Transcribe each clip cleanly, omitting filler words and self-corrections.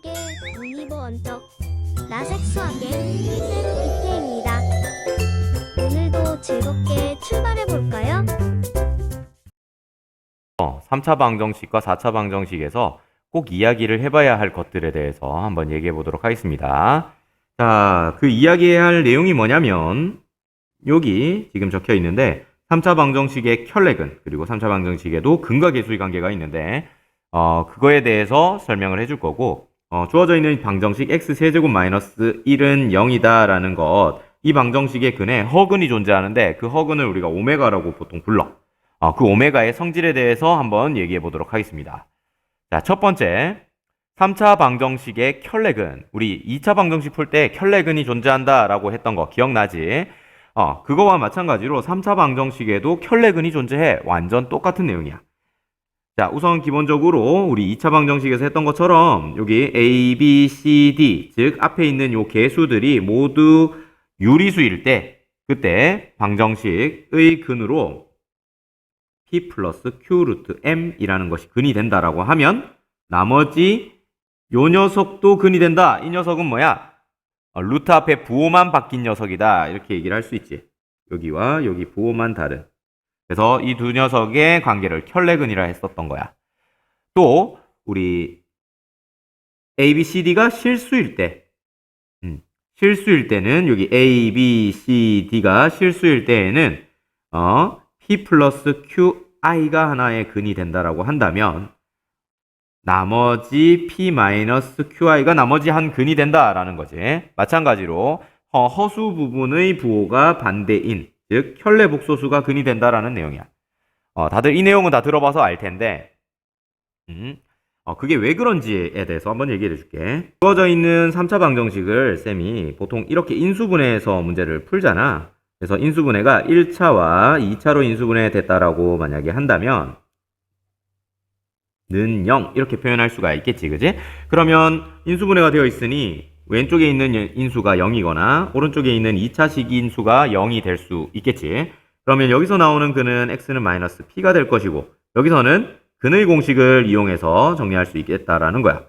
함께 올리버 언적 나색수학의 쌤 BK입니다. 오늘도 즐겁게 출발해볼까요? 3차 방정식과 4차 방정식에서 꼭 이야기를 해봐야 할 것들에 대해서 한번 얘기해 보도록 하겠습니다. 자, 그 이야기해야 할 내용이 뭐냐면 여기 지금 적혀 있는데 3차 방정식의 켤레근 그리고 3차 방정식에도 근과 계수의 관계가 있는데 그거에 대해서 설명을 해줄 거고 주어져 있는 방정식 x세제곱 마이너스 1은 0이다 라는 것, 이 방정식의 근에 허근이 존재하는데 그 허근을 우리가 오메가라고 보통 불러. 그 오메가의 성질에 대해서 한번 얘기해 보도록 하겠습니다. 자, 첫 번째 3차 방정식의 켤레근, 우리 2차 방정식 풀 때 켤레근이 존재한다 라고 했던 거 기억나지? 그거와 마찬가지로 3차 방정식에도 켤레근이 존재해. 완전 똑같은 내용이야. 자, 우선 기본적으로 우리 2차 방정식에서 했던 것처럼 여기 A, B, C, D, 즉 앞에 있는 요 개수들이 모두 유리수일 때 그때 방정식의 근으로 P 플러스 Q 루트 M 이라는 것이 근이 된다라고 하면 나머지 요 녀석도 근이 된다. 이 녀석은 뭐야? 루트 앞에 부호만 바뀐 녀석이다. 이렇게 얘기를 할 수 있지. 여기와 여기 부호만 다른. 그래서 이 두 녀석의 관계를 켤레근이라 했었던 거야. 또 우리 A, B, C, D가 실수일 때, 실수일 때는 여기 A, B, C, D가 실수일 때에는 P 플러스 Q, I가 하나의 근이 된다라고 한다면 나머지 P 마이너스 QI가 나머지 한 근이 된다라는 거지. 마찬가지로 허수 부분의 부호가 반대인, 즉 켤레 복소수가 근이 된다라는 내용이야. 다들 이 내용은 다 들어봐서 알 텐데 그게 왜 그런지에 대해서 한번 얘기해 줄게. 주어져 있는 3차 방정식을 쌤이 보통 이렇게 인수분해해서 문제를 풀잖아. 그래서 인수분해가 1차와 2차로 인수분해 됐다라고 만약에 한다면 는 0 이렇게 표현할 수가 있겠지, 그지? 그러면 인수분해가 되어 있으니 왼쪽에 있는 인수가 0이거나 오른쪽에 있는 2차식 인수가 0이 될 수 있겠지. 그러면 여기서 나오는 근은 x는 마이너스 p가 될 것이고 여기서는 근의 공식을 이용해서 정리할 수 있겠다라는 거야.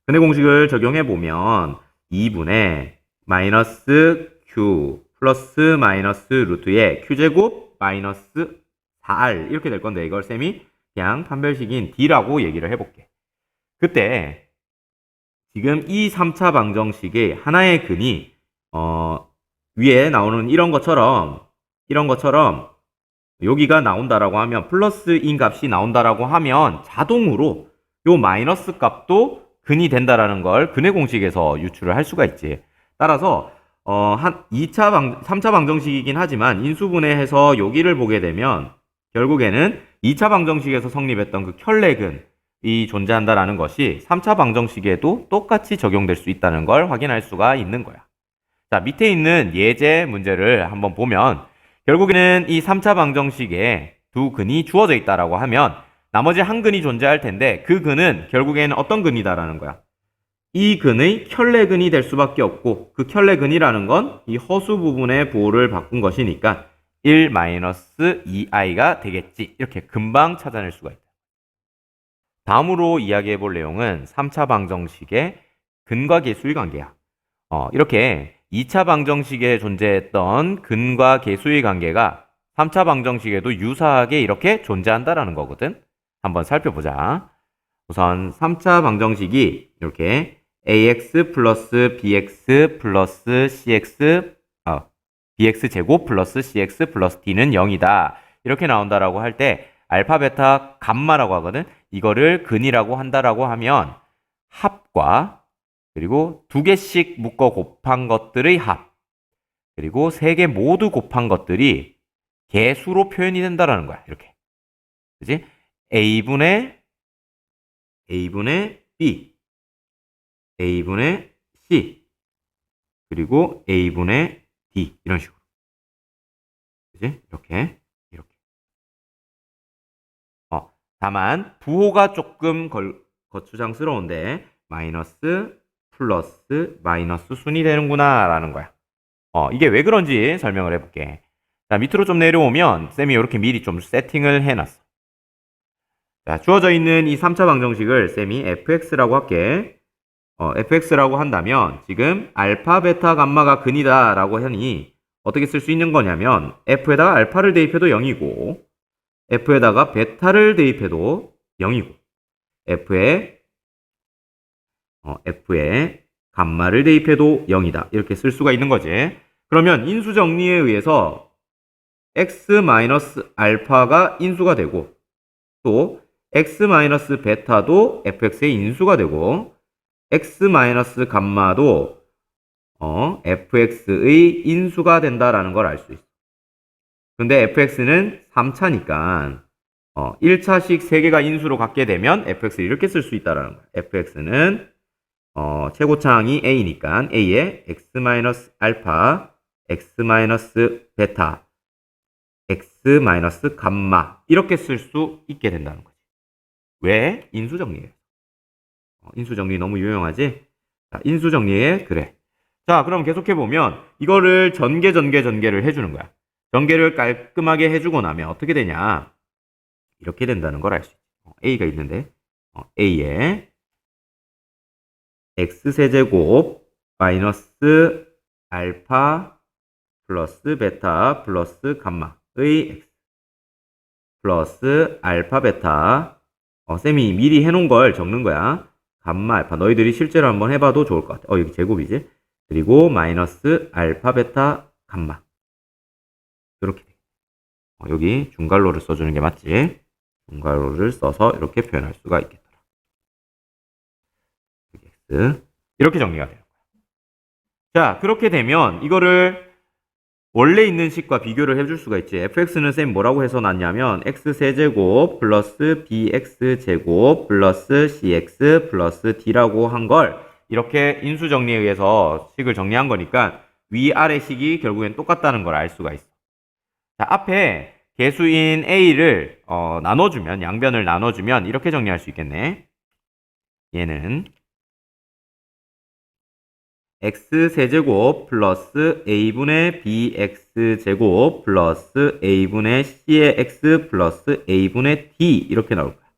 근의 공식을 적용해 보면 2분의 마이너스 q 플러스 마이너스 루트의 q제곱 마이너스 4r 이렇게 될 건데 이걸 쌤이 그냥 판별식인 D라고 얘기를 해볼게. 그때 지금 이 3차 방정식의 하나의 근이 위에 나오는 이런 것처럼 여기가 나온다라고 하면 플러스인 값이 나온다라고 하면 자동으로 요 마이너스 값도 근이 된다라는 걸 근의 공식에서 유출을 할 수가 있지. 따라서 3차 방정식이긴 하지만 인수분해해서 여기를 보게 되면 결국에는 2차 방정식에서 성립했던 그 켤레근이 존재한다라는 것이 3차 방정식에도 똑같이 적용될 수 있다는 걸 확인할 수가 있는 거야. 자, 밑에 있는 예제 문제를 한번 보면 결국에는 이 3차 방정식에 두 근이 주어져 있다라고 하면 나머지 한 근이 존재할 텐데 그 근은 결국에는 어떤 근이다라는 거야. 이 근의 켤레근이 될 수밖에 없고 그 켤레근이라는 건 이 허수 부분의 부호를 바꾼 것이니까 1-2i가 되겠지. 이렇게 금방 찾아낼 수가 있다. 다음으로 이야기해 볼 내용은 3차 방정식의 근과 계수의 관계야. 이렇게 2차 방정식에 존재했던 근과 계수의 관계가 3차 방정식에도 유사하게 이렇게 존재한다라는 거거든. 한번 살펴보자. 우선 3차 방정식이 이렇게 ax 플러스 bx 플러스 cx bx제곱 플러스 cx 플러스 d는 0이다. 이렇게 나온다라고 할 때 알파, 베타, 감마라고 하거든. 이거를 근이라고 한다라고 하면 합과 그리고 두 개씩 묶어 곱한 것들의 합 그리고 세 개 모두 곱한 것들이 개수로 표현이 된다라는 거야. 이렇게. 그지? a분의 b, a분의 c 그리고 a분의 D 이런 식으로. 그지? 이렇게. 다만 부호가 조금 거추장스러운데 마이너스 플러스 마이너스 순이 되는구나 라는 거야. 이게 왜 그런지 설명을 해볼게. 자, 밑으로 좀 내려오면 쌤이 이렇게 미리 좀 세팅을 해놨어. 자, 주어져 있는 이 3차 방정식을 쌤이 fx라고 할게. fx라고 한다면 지금 알파, 베타, 감마가 근이다 라고 하니 어떻게 쓸 수 있는 거냐면 f에다가 알파를 대입해도 0이고 f에다가 베타를 대입해도 0이고 f에 감마를 대입해도 0이다. 이렇게 쓸 수가 있는 거지. 그러면 인수 정리에 의해서 x-알파가 인수가 되고 또 x-베타도 fx의 인수가 되고 x-감마도 fx의 인수가 된다라는 걸 알 수 있어. 근데 fx는 3차니까 1차씩 3개가 인수로 갖게 되면 fx를 이렇게 쓸 수 있다라는 거야. fx는 최고차항이 a니까 a에 x-알파, x-베타, x-감마 이렇게 쓸 수 있게 된다는 거지. 왜? 인수정리예요. 인수정리 너무 유용하지? 자, 인수정리에 그래. 자, 그럼 계속해보면 이거를 전개를 해주는 거야. 전개를 깔끔하게 해주고 나면 어떻게 되냐? 이렇게 된다는 걸 알 수 있어. a가 있는데 a에 x세제곱 마이너스 알파 플러스 베타 플러스 감마의 x 플러스 알파 베타 쌤이 미리 해놓은 걸 적는 거야. 감마 알파 너희들이 실제로 한번 해봐도 좋을 것 같아. 여기 제곱이지. 그리고 마이너스 알파 베타 감마 이렇게 돼. 여기 중괄호를 써주는 게 맞지. 중괄호를 써서 이렇게 표현할 수가 있겠더라. x 이렇게 정리가 돼요. 자, 그렇게 되면 이거를 원래 있는 식과 비교를 해줄 수가 있지. fx는 쌤 뭐라고 해서 놨냐면 x세제곱 플러스 bx제곱 플러스 cx 플러스 d라고 한 걸 이렇게 인수정리에 의해서 식을 정리한 거니까 위아래 식이 결국엔 똑같다는 걸 알 수가 있어. 자, 앞에 개수인 a를 나눠주면 양변을 나눠주면 이렇게 정리할 수 있겠네. 얘는 x세제곱 플러스 a분의 bx제곱 플러스 a분의 c의 x 플러스 a분의 d 이렇게 나올 거야.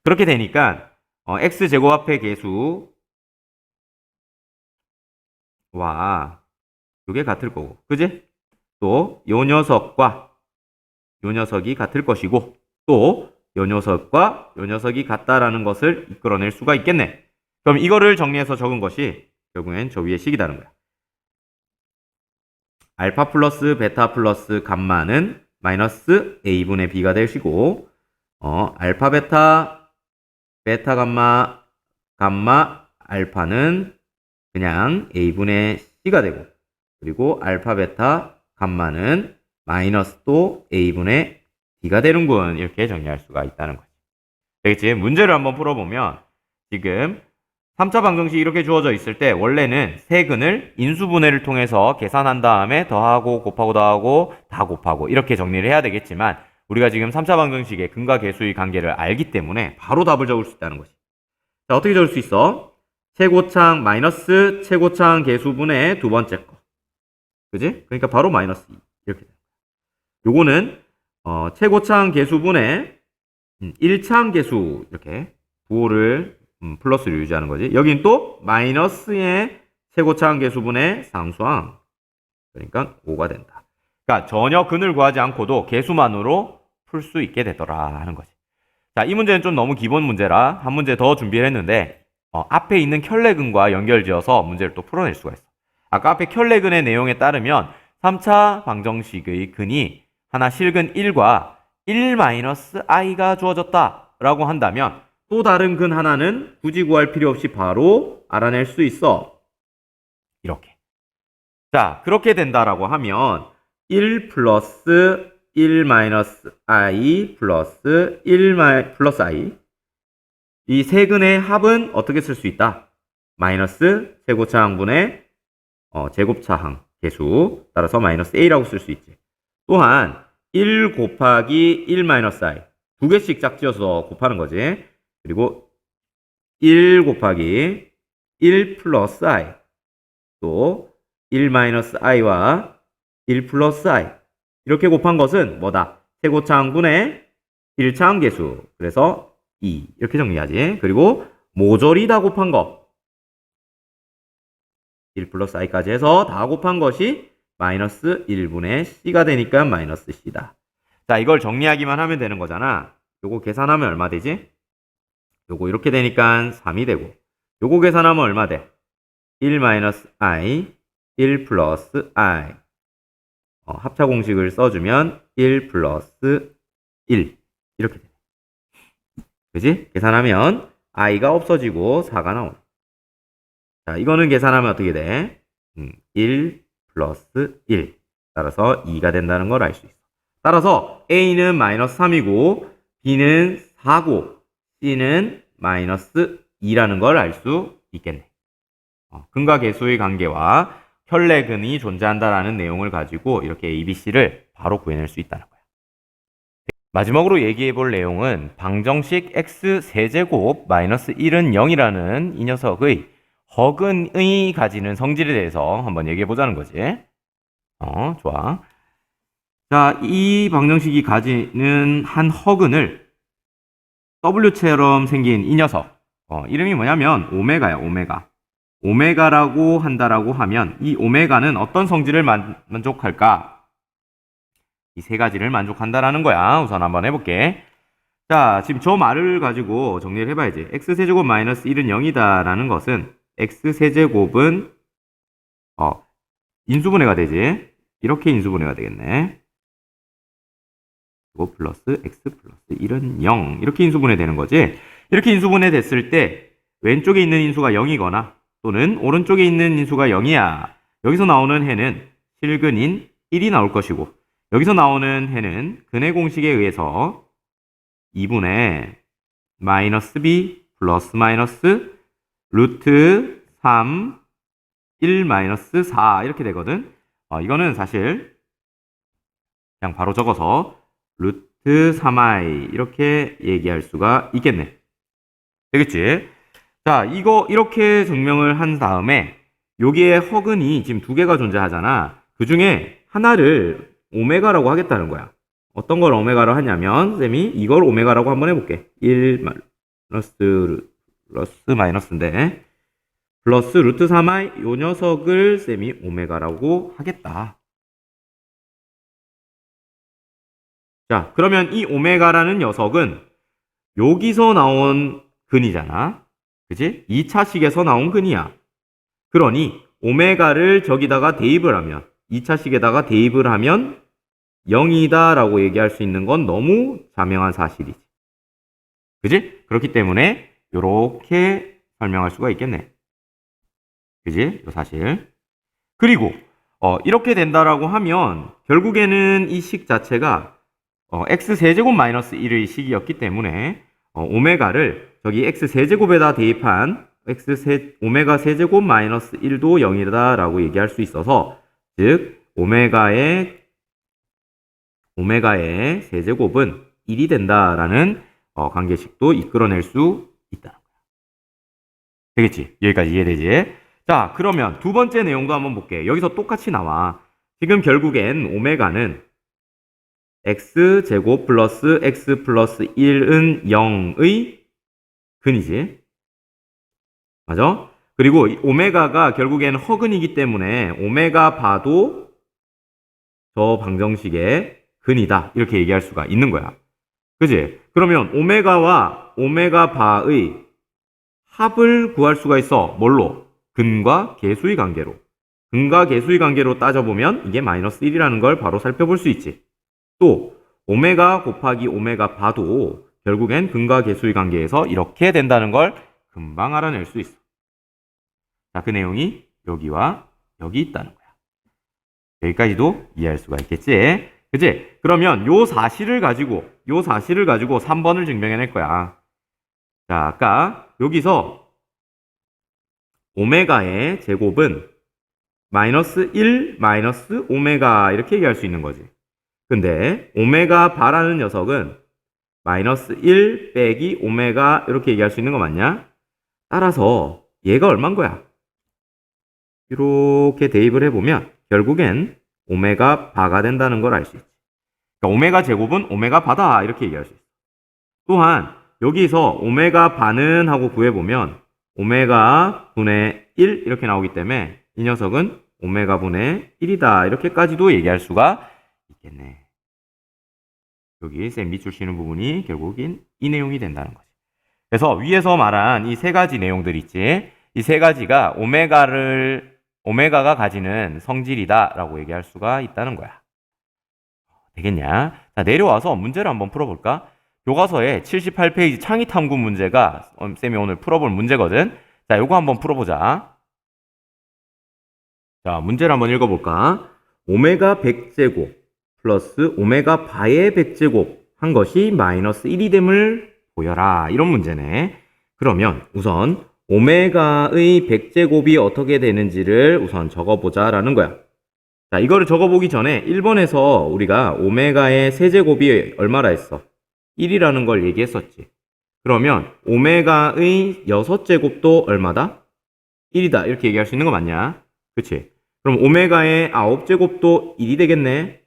그렇게 되니까 x제곱 앞에 개수와 이게 같을 거고, 그지? 또 요 녀석과 요 녀석이 같을 것이고 또 요 녀석과 요 녀석이 같다라는 것을 이끌어낼 수가 있겠네. 그럼 이거를 정리해서 적은 것이 결국엔 저 위에 식이다는 거야. 알파 플러스 베타 플러스 감마는 마이너스 a분의 b가 될 시고 알파 베타 베타 감마 알파는 그냥 a분의 c가 되고 그리고 알파 베타 감마는 마이너스 또 a분의 d가 되는군. 이렇게 정리할 수가 있다는 거지. 되겠지? 문제를 한번 풀어보면 지금 3차 방정식이 이렇게 주어져 있을 때 원래는 세근을 인수분해를 통해서 계산한 다음에 더하고 곱하고 더하고 다 곱하고 이렇게 정리를 해야 되겠지만 우리가 지금 3차 방정식의 근과 계수의 관계를 알기 때문에 바로 답을 적을 수 있다는 거지. 자, 어떻게 적을 수 있어? 최고차항 마이너스 최고차항 계수분의 두 번째 거. 그지? 그러니까 바로 마이너스 2 이렇게 돼. 요거는 최고차항 계수분의 1차항 계수 이렇게 부호를 플러스를 유지하는 거지. 여긴 또 마이너스의 최고차항 계수분의 상수항. 그러니까 5가 된다. 그러니까 전혀 근을 구하지 않고도 계수만으로 풀 수 있게 되더라 하는 거지. 자, 이 문제는 좀 너무 기본 문제라 한 문제 더 준비를 했는데 앞에 있는 켤레근과 연결지어서 문제를 또 풀어낼 수가 있어. 아까 앞에 켤레근의 내용에 따르면 3차 방정식의 근이 하나 실근 1과 1-i가 주어졌다 라고 한다면 또 다른 근 하나는 굳이 구할 필요 없이 바로 알아낼 수 있어. 이렇게. 자, 그렇게 된다라고 하면 1 플러스 1 마이너스 i 플러스 1 플러스 i 이 세 근의 합은 어떻게 쓸 수 있다? 마이너스 최고차항분의 제곱차항 계수 따라서 마이너스 a라고 쓸 수 있지. 또한 1 곱하기 1 마이너스 i 두 개씩 짝지어서 곱하는 거지. 그리고 1 곱하기 1 플러스 i 또 1 마이너스 i와 1 플러스 i 이렇게 곱한 것은 뭐다? 최고차항분의 1차항 계수 그래서 2 이렇게 정리하지. 그리고 모조리 다 곱한 거 1 플러스 i까지 해서 다 곱한 것이 마이너스 1분의 c가 되니까 마이너스 c다. 자, 이걸 정리하기만 하면 되는 거잖아. 요거 계산하면 얼마 되지? 요거 이렇게 되니까 3이 되고, 요거 계산하면 얼마 돼? 1 마이너스 i, 1 플러스 i. 합차 공식을 써주면 1 플러스 1. 이렇게 돼. 그지? 계산하면 i가 없어지고 4가 나오네. 자, 이거는 계산하면 어떻게 돼? 1 플러스 1. 따라서 2가 된다는 걸 알 수 있어. 따라서 a는 마이너스 3이고 b는 4고 c는 마이너스 2라는 걸 알 수 있겠네. 근과 계수의 관계와 혈내근이 존재한다라는 내용을 가지고 이렇게 ABC를 바로 구해낼 수 있다는 거야. 마지막으로 얘기해 볼 내용은 방정식 x 세제곱 마이너스 1은 0이라는 이 녀석의 허근의 가지는 성질에 대해서 한번 얘기해 보자는 거지. 좋아. 자, 이 방정식이 가지는 한 허근을 W처럼 생긴 이 녀석. 이름이 뭐냐면 오메가야, 오메가. 오메가라고 한다라고 하면 이 오메가는 어떤 성질을 만족할까? 이 세 가지를 만족한다라는 거야. 우선 한번 해볼게. 자, 지금 저 말을 가지고 정리를 해봐야지. x세제곱 마이너스 1은 0이다라는 것은 x세제곱은 인수분해가 되지. 이렇게 인수분해가 되겠네. 이거 플러스 x 플러스 1은 0 이렇게 인수분해 되는 거지. 이렇게 인수분해 됐을 때 왼쪽에 있는 인수가 0이거나 또는 오른쪽에 있는 인수가 0이야. 여기서 나오는 해는 실근인 1이 나올 것이고 여기서 나오는 해는 근의 공식에 의해서 2분의 마이너스 b 플러스 마이너스 루트 3 1 마이너스 4 이렇게 되거든. 이거는 사실 그냥 바로 적어서 루트 3i 이렇게 얘기할 수가 있겠네. 되겠지? 자, 이거 이렇게 증명을 한 다음에 여기에 허근이 지금 두 개가 존재하잖아. 그 중에 하나를 오메가라고 하겠다는 거야. 어떤 걸 오메가로 하냐면 쌤이 이걸 오메가라고 한번 해볼게. 1 플러스 마이너스인데 플러스 루트 3i 요 녀석을 쌤이 오메가라고 하겠다. 자, 그러면 이 오메가라는 녀석은 여기서 나온 근이잖아. 그치? 2차식에서 나온 근이야. 그러니 오메가를 저기다가 대입을 하면 2차식에다가 대입을 하면 0이다 라고 얘기할 수 있는 건 너무 자명한 사실이지. 그치? 그렇기 때문에 이렇게 설명할 수가 있겠네. 그치? 이 사실. 그리고 이렇게 된다라고 하면 결국에는 이 식 자체가 x세제곱 마이너스 1의 식이었기 때문에 오메가를 저기 x세제곱에다 대입한 오메가 세제곱 마이너스 1도 0이다 라고 얘기할 수 있어서 즉 오메가의 세제곱은 1이 된다라는 관계식도 이끌어낼 수 있다는 거야. 되겠지? 여기까지 이해되지? 자, 그러면 두 번째 내용도 한번 볼게. 여기서 똑같이 나와. 지금 결국엔 오메가는 x제곱 플러스 x 플러스 1은 0의 근이지. 맞아? 그리고 오메가가 결국에는 허근이기 때문에 오메가 바도 저 방정식의 근이다. 이렇게 얘기할 수가 있는 거야. 그지? 그러면 오메가와 오메가 바의 합을 구할 수가 있어. 뭘로? 근과 계수의 관계로. 근과 계수의 관계로 따져보면 이게 마이너스 1이라는 걸 바로 살펴볼 수 있지. 또 오메가 곱하기 오메가 바도 결국엔 근과 계수의 관계에서 이렇게 된다는 걸 금방 알아낼 수 있어. 자, 그 내용이 여기와 여기 있다는 거야. 여기까지도 이해할 수가 있겠지? 그치? 그러면 요 사실을 가지고 3번을 증명해낼 거야. 자, 아까 여기서 오메가의 제곱은 마이너스 1 마이너스 오메가 이렇게 얘기할 수 있는 거지. 근데 오메가 바라는 녀석은 마이너스 1 빼기 오메가 이렇게 얘기할 수 있는 거 맞냐? 따라서 얘가 얼만 거야? 이렇게 대입을 해보면 결국엔 오메가 바가 된다는 걸 알 수 있지. 그러니까 오메가 제곱은 오메가 바다 이렇게 얘기할 수 있어. 또한 여기서 오메가 바는 하고 구해보면 오메가 분의 1 이렇게 나오기 때문에 이 녀석은 오메가분의 1이다. 이렇게까지도 얘기할 수가 있겠네. 여기 쌤 밑줄 치는 부분이 결국인 이 내용이 된다는 거지. 그래서 위에서 말한 이 세 가지 내용들 있지. 이 세 가지가 오메가가 가지는 성질이다라고 얘기할 수가 있다는 거야. 되겠냐? 자, 내려와서 문제를 한번 풀어볼까? 교과서에 78페이지 창의 탐구 문제가 쌤이 오늘 풀어볼 문제거든. 자, 요거 한번 풀어보자. 자, 문제를 한번 읽어볼까? 오메가 100제곱 플러스 오메가 바의 100제곱 한 것이 마이너스 1이 됨을 보여라. 이런 문제네. 그러면 우선 오메가의 100제곱이 어떻게 되는지를 우선 적어보자라는 거야. 자, 이거를 적어보기 전에 1번에서 우리가 오메가의 세제곱이 얼마라 했어? 1이라는 걸 얘기했었지. 그러면 오메가의 6제곱도 얼마다? 1이다. 이렇게 얘기할 수 있는 거 맞냐? 그치? 그럼 오메가의 9제곱도 1이 되겠네.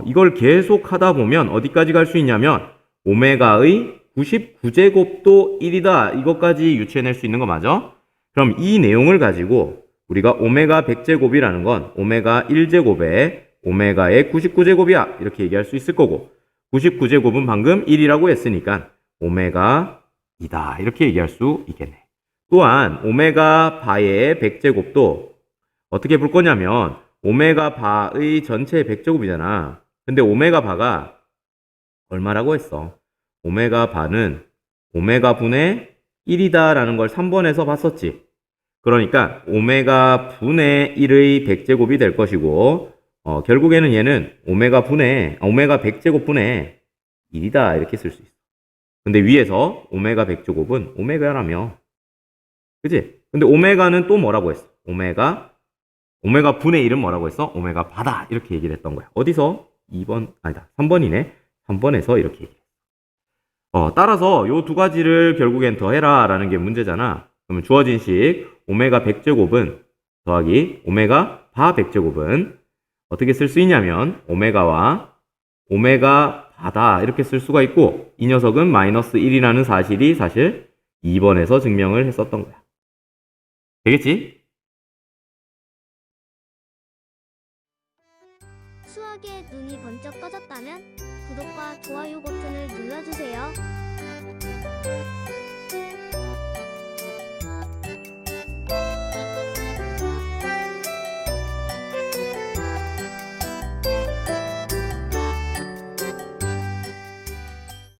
이걸 계속 하다 보면 어디까지 갈 수 있냐면 오메가의 99제곱도 1이다. 이것까지 유추해낼 수 있는 거 맞아? 그럼 이 내용을 가지고 우리가 오메가 100제곱이라는 건 오메가 1제곱에 오메가의 99제곱이야. 이렇게 얘기할 수 있을 거고 99제곱은 방금 1이라고 했으니까 오메가 2다. 이렇게 얘기할 수 있겠네. 또한 오메가 바의 100제곱도 어떻게 볼 거냐면 오메가 바의 전체 100제곱이잖아. 근데 오메가 바가 얼마라고 했어? 오메가 바는 오메가 분의 1이다 라는 걸 3번에서 봤었지. 그러니까 오메가 분의 1의 100제곱이 될 것이고 결국에는 얘는 오메가 100제곱 분의 1이다 이렇게 쓸 수 있어. 근데 위에서 오메가 100제곱은 오메가라며. 그치? 근데 오메가는 또 뭐라고 했어? 오메가 분의 1은 뭐라고 했어? 오메가 바다 이렇게 얘기를 했던 거야. 어디서? 3번이네. 3번에서 이렇게 얘기해. 따라서 요 두 가지를 결국엔 더해라 라는 게 문제잖아. 그러면 주어진 식 오메가 100제곱은 더하기 오메가 바 100제곱은 어떻게 쓸 수 있냐면 오메가와 오메가 바다 이렇게 쓸 수가 있고 이 녀석은 마이너스 1이라는 사실이 사실 2번에서 증명을 했었던 거야. 되겠지?